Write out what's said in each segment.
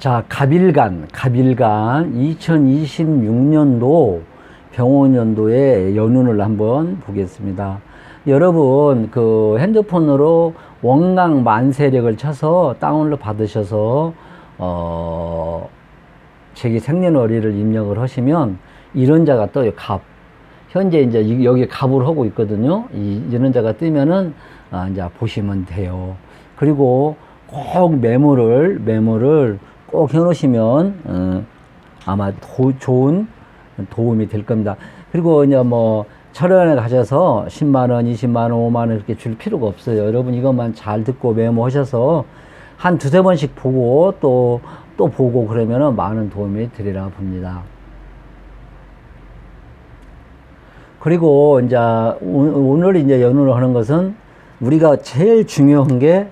자, 갑일간 2026년도 병원연도의 연운을 한번 보겠습니다. 여러분, 그 핸드폰으로 원강 만세력을 쳐서 다운을 받으셔서, 제기 생년월일을 입력을 하시면 이런 자가 떠요, 갑. 현재 이제 여기 갑을 하고 있거든요. 이런 자가 뜨면은, 이제 보시면 돼요. 그리고 꼭 메모를 꼭 해놓으시면 아마 좋은 도움이 될 겁니다. 그리고 이제 뭐 철원에 가셔서 10만원, 20만원, 5만원 이렇게 줄 필요가 없어요. 여러분 이것만 잘 듣고 메모하셔서 한 두세 번씩 보고 또 보고 그러면은 많은 도움이 되리라 봅니다. 그리고 이제 오늘 이제 연우를 하는 것은 우리가 제일 중요한 게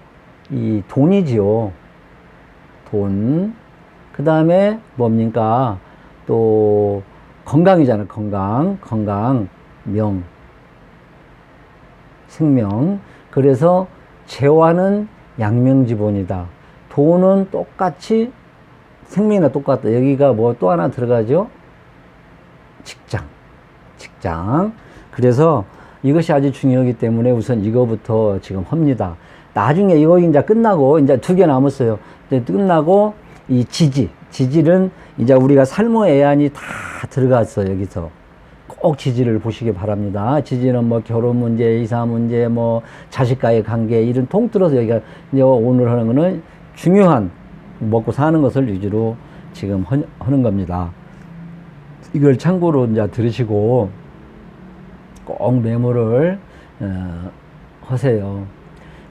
이 돈이지요. 돈. 그 다음에 뭡니까? 또 건강이잖아요. 건강, 명, 생명. 그래서 재화는 양명지본이다. 돈은 똑같이 생명이나 똑같다. 여기가 뭐 또 하나 들어가죠? 직장. 그래서 이것이 아주 중요하기 때문에 우선 이거부터 지금 합니다. 나중에 이거 이제 끝나고 이제 2개 남았어요. 이제 끝나고 이 지질은 이제 우리가 살모 애안이 다 들어갔어요. 여기서 꼭 지질을 보시기 바랍니다. 지질은 뭐 결혼 문제, 이사 문제, 뭐 자식과의 관계 이런 통틀어서 여기가 이제 오늘 하는 거는 중요한 먹고 사는 것을 위주로 지금 하는 겁니다. 이걸 참고로 이제 들으시고 꼭 메모를 하세요.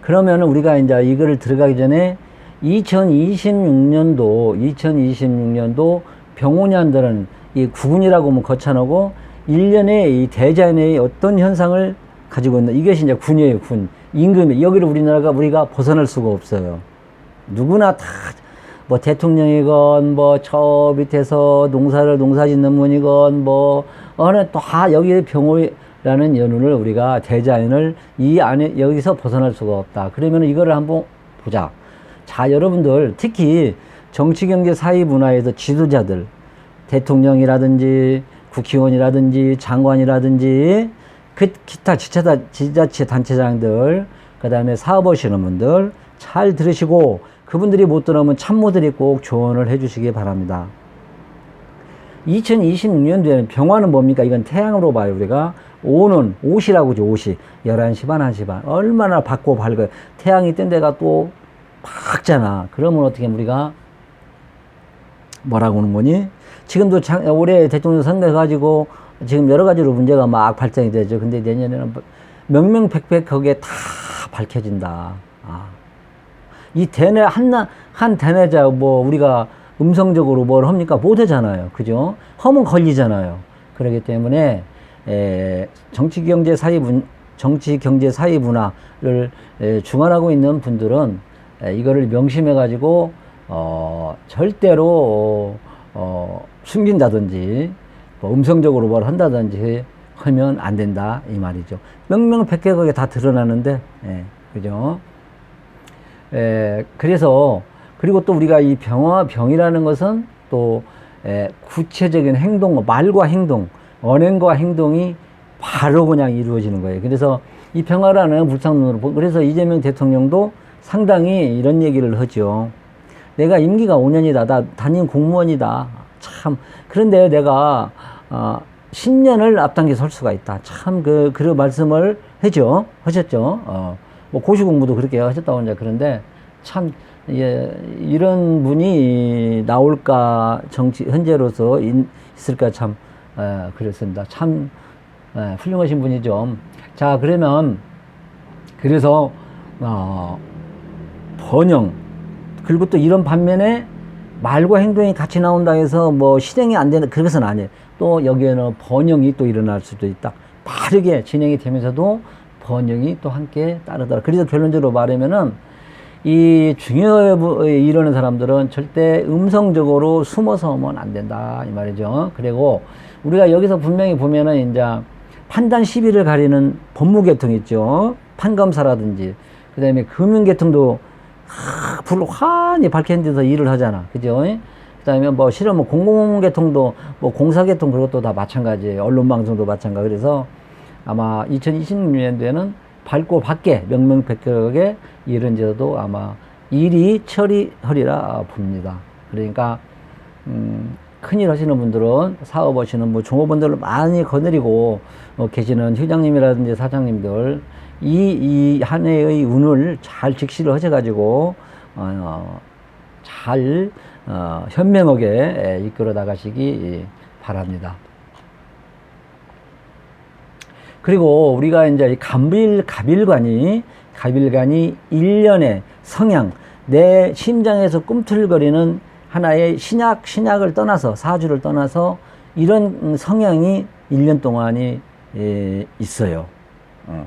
그러면 우리가 이제 이거를 들어가기 전에 2026년도 병원년들은 이 구군이라고 하면 거쳐놓고 1년에 이 대자연의 어떤 현상을 가지고 있는 이것이 이제 군이에요, 군. 임금이. 여기를 우리가 벗어날 수가 없어요. 누구나 다, 뭐 대통령이건, 뭐 저 밑에서 농사 짓는 분이건, 뭐, 어느 다 여기 병호라는 연운을 우리가 대자연을 이 안에 여기서 벗어날 수가 없다. 그러면 이거를 한번 보자. 자, 여러분들 특히 정치, 경제, 사회, 문화에서 지도자들, 대통령이라든지 국회의원이라든지 장관이라든지 기타 지자체 단체장들, 그 다음에 사업하시는 분들 잘 들으시고 그분들이 못 들으면 참모들이 꼭 조언을 해 주시기 바랍니다. 2026년도에는 병화는 뭡니까? 이건 태양으로 봐요. 우리가 오는 옷이라고 하죠. 옷이 11시 반, 1시 반 얼마나 밝고 밝아요. 태양이 뜬 데가 또 밝잖아. 그러면 어떻게 우리가 뭐라고 하는 거니? 지금도 올해 대통령 선거 가지고 지금 여러 가지로 문제가 막 발생이 되죠. 근데 내년에는 명명백백 거기에 다 밝혀진다. 이 대내 한 대내자 뭐 우리가 음성적으로 뭘 합니까? 못 하잖아요. 그죠? 하면 걸리잖아요. 그렇기 때문에 정치 경제 사회 문화를 주관하고 있는 분들은 이거를 명심해 가지고 절대로 숨긴다든지 뭐 음성적으로 뭘 한다든지 하면 안 된다 이 말이죠. 명명백백하게 다 드러나는데 그죠? 그래서 그리고 또 우리가 이 병이라는 것은 또 구체적인 행동, 말과 행동, 언행과 행동이 바로 그냥 이루어지는 거예요. 그래서 이 병화라는 불상론으로 그래서 이재명 대통령도 상당히 이런 얘기를 하죠. 내가 임기가 5년이다. 나 담임 공무원이다. 참 그런데 내가 10년을 앞당겨 설 수가 있다. 참 그런 말씀을 하셨죠. 뭐 고시 공부도 그렇게 하셨다고 이제 그런데 참 이런 분이 나올까 현재로서 있을까 참 그렇습니다. 참 훌륭하신 분이죠. 자 그러면 그래서 번영 그리고 또 이런 반면에 말과 행동이 같이 나온다 해서 뭐 실행이 안 되는 그것은 아니에요. 또 여기에는 번영이 또 일어날 수도 있다. 빠르게 진행이 되면서도 번영이 또 함께 따르더라. 그래서 결론적으로 말하면은 이 중요하게 이러는 사람들은 절대 음성적으로 숨어서 하면 안 된다 이 말이죠. 그리고 우리가 여기서 분명히 보면은 이제 판단 시비를 가리는 법무계통 있죠. 판검사라든지 그다음에 금융계통도 불을 환히 밝힌 데서 일을 하잖아. 그죠? 그 다음에 뭐, 실은 뭐, 공공계통도, 뭐, 공사계통 그것도 다 마찬가지예요. 언론방송도 마찬가지. 그래서 아마 2026년도에는 밝고 밝게, 명명백백하게 이런 데서도 아마 일이 처리하리라 봅니다. 그러니까, 큰일 하시는 분들은, 사업하시는 뭐 종업원들을 많이 거느리고 계시는 회장님이라든지 사장님들, 이 한 해의 운을 잘 직시를 하셔가지고, 잘, 현명하게 이끌어 나가시기 바랍니다. 그리고 우리가 이제 갑일관이 1년의 성향, 내 심장에서 꿈틀거리는 하나의 신약을 떠나서, 사주를 떠나서 이런 성향이 1년 동안이 있어요.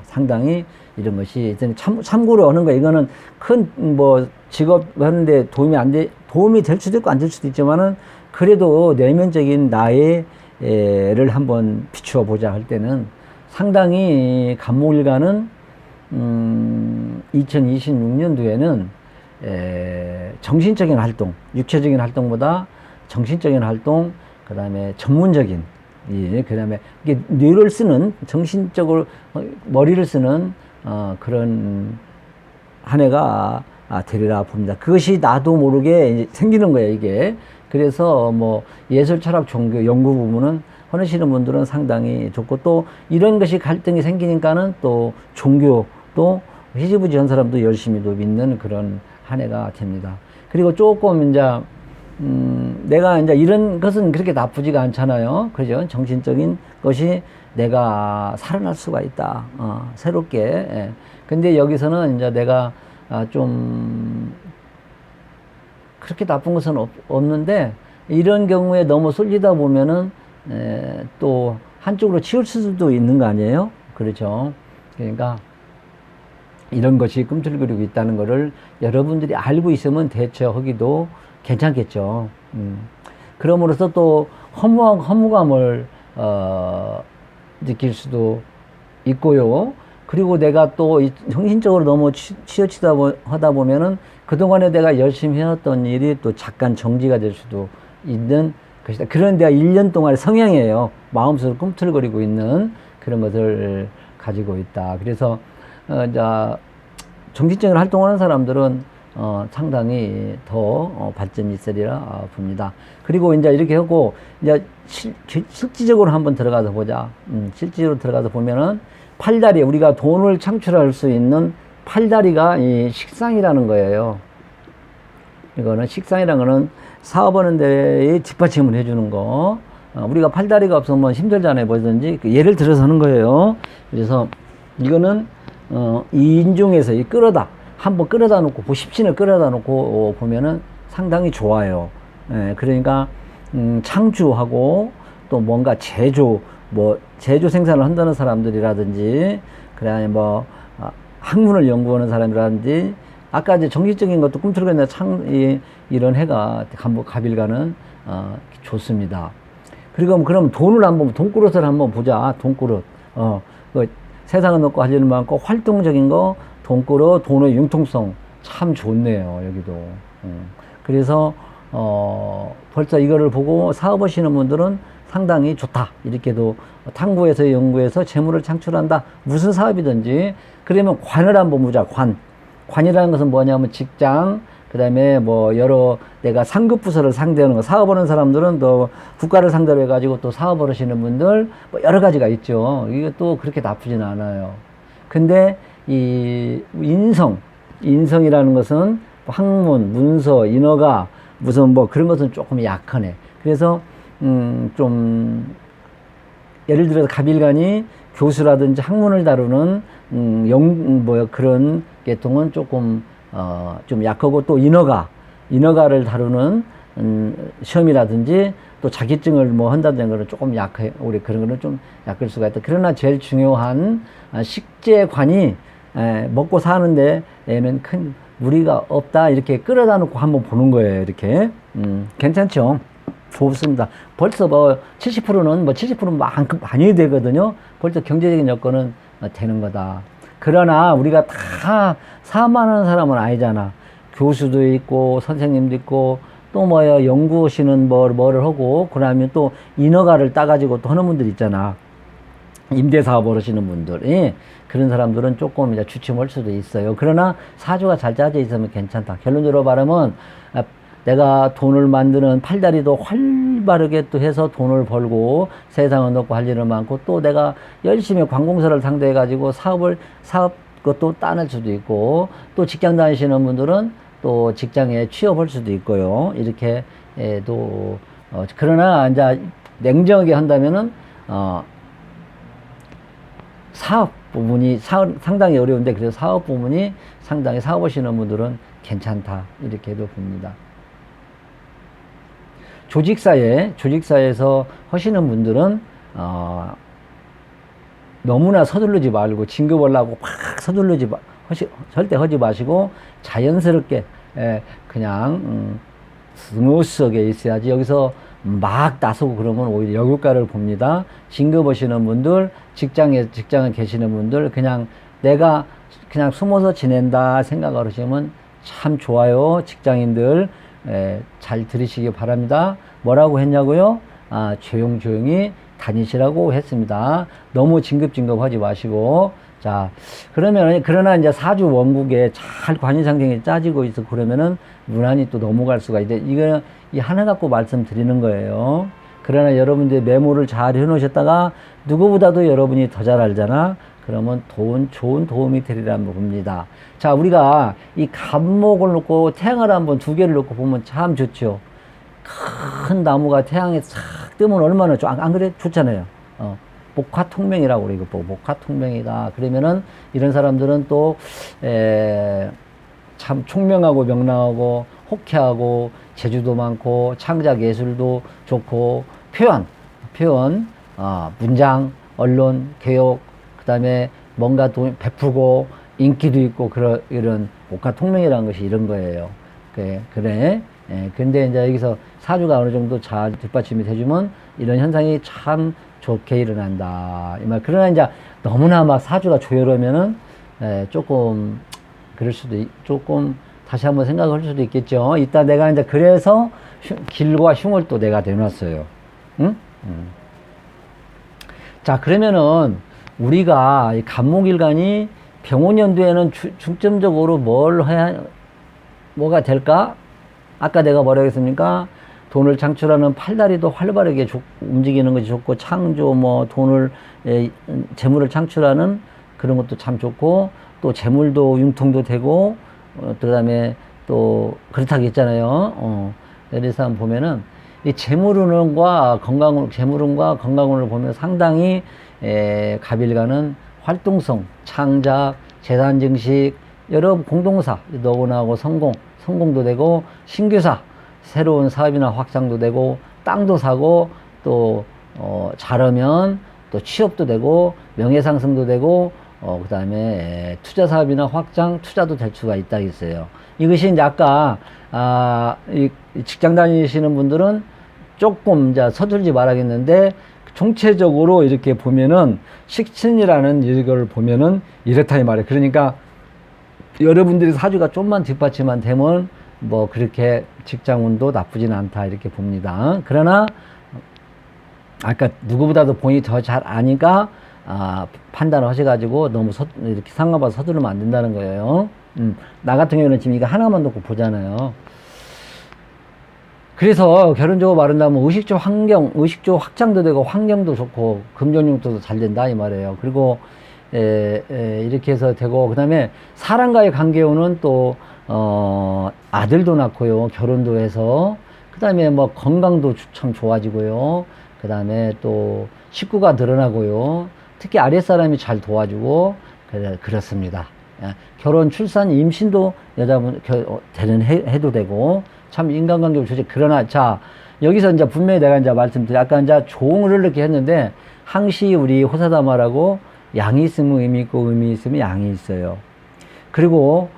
상당히 이런 것이 참고로 하는 거, 이거는 큰 뭐 직업 하는데 도움이 될 수도 있고 안 될 수도 있지만은, 그래도 내면적인 나의를 한번 비추어 보자 할 때는 상당히 갑목일간은 2026년도에는 정신적인 활동, 육체적인 활동보다 정신적인 활동, 그 다음에 전문적인, 그 다음에 이게 뇌를 쓰는, 정신적으로 머리를 쓰는 그런 한 해가 되리라 봅니다. 그것이 나도 모르게 생기는 거예요, 이게. 그래서 뭐 예술, 철학, 종교 연구 부분은 하시는 분들은 상당히 좋고, 또 이런 것이 갈등이 생기니까는 또 종교, 또 희지부지한 사람도 열심히 또 믿는 그런 한 해가 됩니다. 그리고 조금 이제 내가 이제 이런 것은 그렇게 나쁘지가 않잖아요. 그죠? 정신적인 것이 내가 살아날 수가 있다. 새롭게. 예. 근데 여기서는 이제 내가 좀 그렇게 나쁜 것은 없는데, 이런 경우에 너무 쏠리다 보면은 또 한쪽으로 치울 수도 있는 거 아니에요? 그렇죠? 그러니까 이런 것이 꿈틀거리고 있다는 것을 여러분들이 알고 있으면 대처하기도 괜찮겠죠. 그럼으로써 또 허무감을 느낄 수도 있고요. 그리고 내가 또 정신적으로 너무 치여치다 하다 보면은 그동안에 내가 열심히 해왔던 일이 또 잠깐 정지가 될 수도 있는 것이다. 그런 데가 1년 동안의 성향이에요. 마음속으로 꿈틀거리고 있는 그런 것을 가지고 있다. 그래서 이제 정신적인 활동하는 사람들은 상당히 더 발전이 있으리라 봅니다. 그리고 이제 이렇게 하고 이제 실질적으로 한번 들어가서 보자. 실질적으로 들어가서 보면은 팔다리, 우리가 돈을 창출할 수 있는 팔다리가 이 식상이라는 거예요. 이거는 식상이라는 거는 사업하는 데에 뒷받침을 해주는 거. 우리가 팔다리가 없으면 힘들잖아요. 뭐든지. 예를 들어서 하는 거예요. 그래서 이거는 이 인중에서 이 끌어다, 한번 끌어다 놓고, 십신을 끌어다 놓고 보면은 상당히 좋아요. 예, 그러니까, 창주하고 또 뭔가 제조 생산을 한다는 사람들이라든지, 그 다음에 뭐, 학문을 연구하는 사람이라든지, 아까 이제 정신적인 것도 꿈틀거리는 이런 해가 갑일가는 좋습니다. 그리고 그럼 돈그릇을 한번 보자. 돈그릇. 세상은 없고 하지는 많고 활동적인 거, 돈그릇, 돈의 융통성 참 좋네요, 여기도. 그래서 벌써 이거를 보고 사업하시는 분들은 상당히 좋다. 이렇게도 탐구해서 연구해서 재물을 창출한다. 무슨 사업이든지. 그러면 관을 한번 보자. 관이라는 것은 뭐냐면 직장, 그 다음에 뭐 여러 내가 상급 부서를 상대하는 거, 사업하는 사람들은 또 국가를 상대로 해가지고 또 사업을 하시는 분들 뭐 여러 가지가 있죠. 이게 또 그렇게 나쁘진 않아요. 근데 이 인성이라는 것은 학문, 문서, 인허가 무슨 뭐 그런 것은 조금 약하네. 그래서 좀 예를 들어서 갑일간이 교수라든지 학문을 다루는 그런 계통은 조금 좀 약하고, 또 인허가를 다루는 시험이라든지 또 자격증을 뭐 한다는 거는 조금 약해. 우리 그런 거는 좀 약할 수가 있다. 그러나 제일 중요한 식재관이 먹고 사는 데에는 큰 무리가 없다. 이렇게 끌어다 놓고 한번 보는 거예요. 이렇게. 괜찮죠? 좋습니다. 벌써 뭐 70%는 뭐 70%는 많이 되거든요. 벌써 경제적인 여건은 되는 거다. 그러나 우리가 다 사업하는 사람은 아니잖아. 교수도 있고 선생님도 있고 또 뭐야 연구하시는 뭐를 하고 그러면 또 인허가를 따가지고 또 하는 분들 있잖아. 임대사업을 하시는 분들, 예. 그런 사람들은 조금 이제 주춤할 수도 있어요. 그러나 사주가 잘 짜져 있으면 괜찮다. 결론적으로 말하면 내가 돈을 만드는 팔다리도 활발하게 또 해서 돈을 벌고 세상을 넣고 할 일은 많고 또 내가 열심히 관공서를 상대해 가지고 사업 것도 따낼 수도 있고 또 직장 다니시는 분들은 또 직장에 취업할 수도 있고요. 이렇게 또 그러나 이제 냉정하게 한다면은 사업 부분이 상당히 어려운데 그래서 사업 부분이 상당히 사업하시는 분들은 괜찮다 이렇게도 봅니다. 조직사에서 하시는 분들은 너무나 서두르지 말고 진급하려고 막 서두르지 절대 하지 마시고 자연스럽게 그냥 스무스하게 있어야지 여기서 막 나서고 그러면 오히려 역효과를 봅니다. 진급하시는 분들, 직장에 계시는 분들 그냥 내가 그냥 숨어서 지낸다 생각을 하시면 참 좋아요. 직장인들 잘 들으시기 바랍니다. 뭐라고 했냐고요? 조용히 다니시라고 했습니다. 너무 진급하지 마시고. 자, 그러나 이제 사주 원국에 잘 관이상경이 짜지고 있어. 그러면은 무난히 또 넘어갈 수가 있대. 이거, 이 하나 갖고 말씀드리는 거예요. 그러나 여러분들이 메모를 잘 해놓으셨다가 누구보다도 여러분이 더 잘 알잖아. 그러면 좋은 도움이 되리란 봅니다. 자, 우리가 이 갑목을 놓고 태양을 한번 두 개를 놓고 보면 참 좋죠. 큰 나무가 태양에 싹 뜨면 얼마나 안 그래? 좋잖아요. 목화통명이라고 그래, 이거 목화통명이다. 그러면은 이런 사람들은 또, 참 총명하고 명랑하고 호쾌하고 재주도 많고 창작 예술도 좋고 표현, 문장, 언론, 교육, 그 다음에 뭔가 또 베푸고 인기도 있고 이런 목화통명이라는 것이 이런 거예요. 그래. 근데 이제 여기서 사주가 어느 정도 잘 뒷받침이 돼주면 이런 현상이 참 좋게 일어난다. 이 말. 그러나 이제 너무나 막 사주가 조열하면은 조금 그럴 수도 조금 다시 한번 생각할 수도 있겠죠. 이따 내가 이제 그래서 길과 흉을 또 내가 내놨어요. 응? 자, 그러면은 우리가 이 갑목일간이 병원연도에는 중점적으로 뭐가 될까? 아까 내가 뭐라고 했습니까? 돈을 창출하는 팔다리도 활발하게 움직이는 것이 좋고, 창조, 재물을 창출하는 그런 것도 참 좋고, 또 재물도 융통도 되고, 그 다음에 또, 그렇다고 했잖아요. 그래서 한번 보면은, 이 재물운과 건강운을 보면 상당히, 갑일간은 활동성, 창작, 재산 증식, 여러 공동사, 너구나하고 성공도 되고, 신규사, 새로운 사업이나 확장도 되고, 땅도 사고, 또, 잘하면 또 취업도 되고, 명예상승도 되고, 그 다음에 투자 사업이나 확장, 투자도 될 수가 있다 했어요. 이것이 이제 아까, 이 직장 다니시는 분들은 조금 이제 서툴지 말아야겠는데, 총체적으로 이렇게 보면은, 식신이라는 이걸 보면은 이렇다 이 말이에요. 그러니까, 여러분들이 사주가 좀만 뒷받침만 되면 뭐 그렇게 직장운도 나쁘진 않다 이렇게 봅니다. 그러나 아까 누구보다도 본인이 더 잘 아니까 판단을 하셔가지고 너무 이렇게 상관봐서 서두르면 안 된다는 거예요. 나 같은 경우는 지금 이거 하나만 놓고 보잖아요. 그래서 결론적으로 말한다면 의식주 확장도 되고 환경도 좋고 금전용도도 잘 된다 이 말이에요. 그리고 이렇게 해서 되고, 그 다음에 사람과의 관계운은 또, 아들도 낳고요. 결혼도 해서. 그 다음에 뭐 건강도 참 좋아지고요. 그 다음에 또 식구가 늘어나고요. 특히 아랫사람이 잘 도와주고, 그렇습니다. 결혼, 출산, 임신도 여자분, 해도 되고, 참 인간관계도 좋지. 그러나, 자, 여기서 이제 분명히 내가 이제 아까 이제 종을 이렇게 했는데, 항시 우리 호사다마라고 양이 있으면 의미 있고 의미 있으면 양이 있어요. 그리고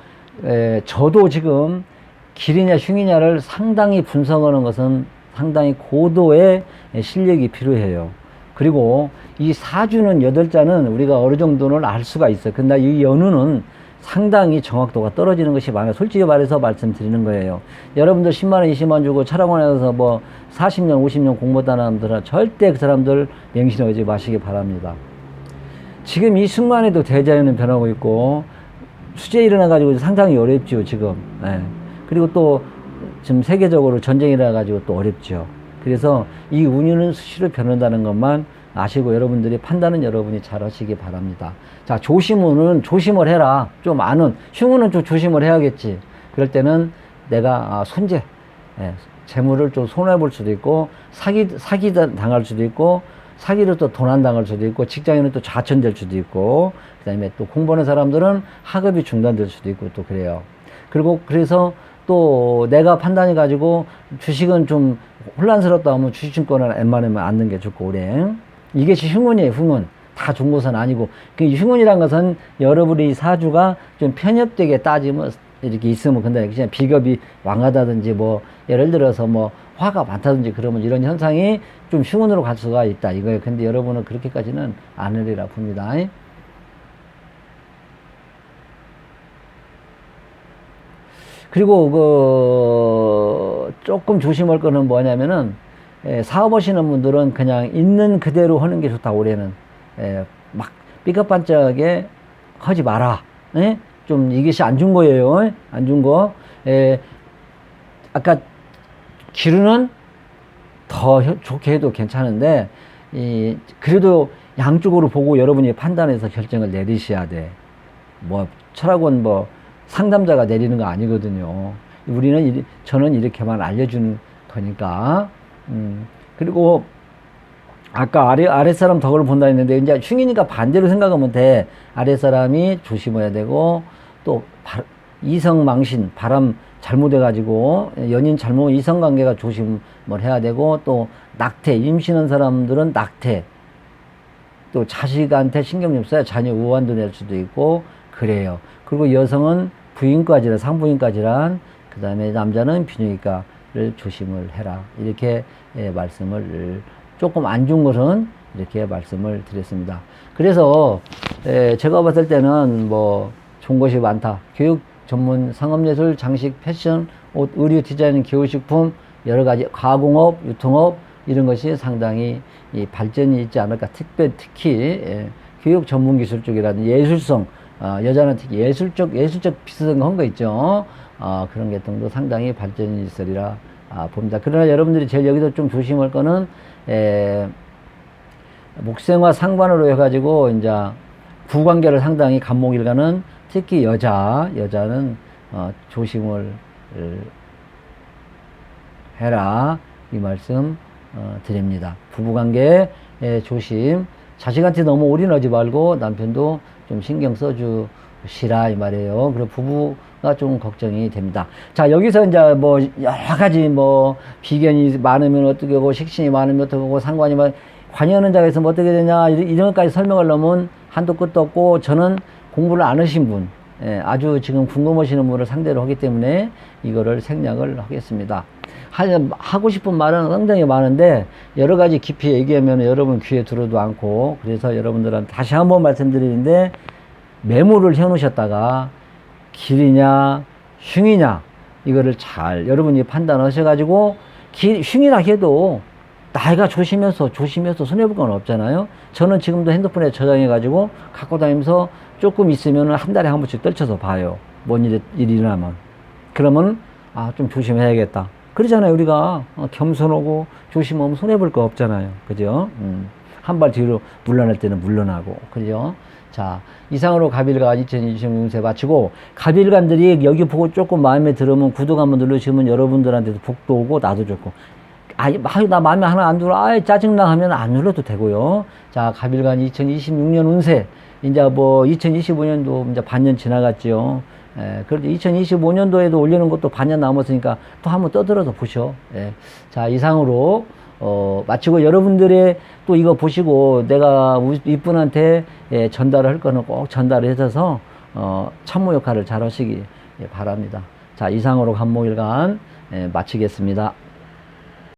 저도 지금 길이냐 흉이냐를 상당히 분석하는 것은 상당히 고도의 실력이 필요해요. 그리고 이 사주는 8자는 우리가 어느 정도는 알 수가 있어요. 근데 이 연우는 상당히 정확도가 떨어지는 것이 많아요. 솔직히 말해서 말씀드리는 거예요. 여러분들 10만원, 20만원 주고 철학원에서 뭐 40년, 50년 공부했다는 사람들은 절대 그 사람들 맹신하지 마시기 바랍니다. 지금 이 순간에도 대자연은 변하고 있고, 수재 일어나가지고 상당히 어렵죠, 지금. 예. 그리고 또, 지금 세계적으로 전쟁이 일어나가지고 또 어렵죠. 그래서 이 운유는 수시로 변한다는 것만 아시고 여러분들이 판단은 여러분이 잘 하시기 바랍니다. 자, 조심은 조심을 해라. 좀 아는, 흉은 좀 조심을 해야겠지. 그럴 때는 내가, 손재, 예, 재물을 좀 손해볼 수도 있고, 사기 당할 수도 있고, 사기로 또 도난 당할 수도 있고, 직장인은 또 좌천될 수도 있고, 그 다음에 또 공부하는 사람들은 학업이 중단될 수도 있고, 또 그래요. 그리고 그래서 또 내가 판단해가지고 주식은 좀 혼란스럽다 하면 주식증권을 웬만하면 않는 게 좋고, 올해. 이것이 흉운이에요, 흉운. 다 좋은 것은 아니고. 그 흉운이란 것은 여러분의 사주가 좀 편협되게 따지면 이렇게 있으면 근데 그냥 비겁이 왕하다든지 뭐, 예를 들어서 뭐, 화가 많다든지 그러면 이런 현상이 좀 흉운으로 갈 수가 있다 이거예요. 근데 여러분은 그렇게까지는 않으리라 봅니다. 그리고 조금 조심할 거는 뭐냐면은, 사업하시는 분들은 그냥 있는 그대로 하는 게 좋다, 올해는. 막 삐까뻔쩍하게 하지 마라. 좀 이것이 안 준 거예요. 안 준 거. 아까 기류는 더 좋게 해도 괜찮은데, 그래도 양쪽으로 보고 여러분이 판단해서 결정을 내리셔야 돼. 뭐, 철학원 뭐, 상담자가 내리는 거 아니거든요. 저는 이렇게만 알려주는 거니까. 그리고, 아까 아랫사람 덕을 본다 했는데, 이제 흉이니까 반대로 생각하면 돼. 아랫사람이 조심해야 되고, 또, 이성망신, 바람 잘못해가지고, 연인 잘못, 이성관계가 조심을 해야 되고, 또, 낙태, 임신한 사람들은 낙태, 또 자식한테 신경 좀 써야 자녀 우환도 낼 수도 있고, 그래요. 그리고 여성은 부인과질환, 산부인과질환, 그 다음에 남자는 비뇨기과를 조심을 해라. 이렇게 말씀을, 조금 안 좋은 것은 이렇게 말씀을 드렸습니다. 그래서, 제가 봤을 때는 뭐, 좋은 것이 많다. 교육 전문, 상업예술, 장식, 패션, 옷, 의류, 디자인, 기호식품, 여러 가지 가공업, 유통업, 이런 것이 상당히 발전이 있지 않을까. 특히, 교육 전문 기술 쪽이라든지 예술성, 여자는 특히 예술적 비슷한 거 한 거 있죠. 그런 계통도 상당히 발전이 있으리라 봅니다. 그러나 여러분들이 제일 여기서 좀 조심할 거는, 목생과 상관으로 해가지고, 이제, 부관계를 상당히 간목일간은 특히 여자는, 조심을 해라. 이 말씀, 드립니다. 부부관계 조심. 자식한테 너무 올인하지 말고 남편도 좀 신경 써주시라 이 말이에요. 그리고 부부가 좀 걱정이 됩니다. 자, 여기서 이제 뭐 여러 가지 뭐 비견이 많으면 어떻게 하고 식신이 많으면 어떻게 하고 상관이 관여하는 자가 있으면 어떻게 되냐 이런 것까지 설명하려면 한도 끝도 없고, 저는 공부를 안 하신 분, 아주 지금 궁금하시는 분을 상대로 하기 때문에 이거를 생략을 하겠습니다. 하고 싶은 말은 상당히 많은데 여러 가지 깊이 얘기하면 여러분 귀에 들어도 않고, 그래서 여러분들한테 다시 한번 말씀드리는데, 매물을 해놓으셨다가 길이냐 흉이냐 이거를 잘 여러분이 판단하셔가지고, 흉이라 해도 나이가 조심해서 손해볼 건 없잖아요. 저는 지금도 핸드폰에 저장해가지고 갖고 다니면서 조금 있으면 한 달에 한 번씩 떨쳐서 봐요. 뭔 일이 일어나면. 그러면 좀 조심해야겠다. 그러잖아요. 우리가 겸손하고 조심하면 손해볼 거 없잖아요. 그죠? 한 발 뒤로 물러날 때는 물러나고. 그죠? 자, 이상으로 갑일간 2026세 마치고, 갑일간들이 여기 보고 조금 마음에 들으면 구독 한번 누르시면 여러분들한테도 복도 오고 나도 좋고, 나 마음에 하나 안 들어, 짜증나 하면 안 눌러도 되고요. 자, 갑일간 2026년 운세. 이제 뭐 2025년도 이제 반년 지나갔죠. 그래도 2025년도에도 올리는 것도 반년 남았으니까 또 한번 떠들어서 보셔. 자, 이상으로 마치고, 여러분들의 또 이거 보시고 내가 이분한테 전달을 할 거는 꼭 전달을 해서 참모 역할을 잘 하시기 바랍니다. 자, 이상으로 간목일간 마치겠습니다.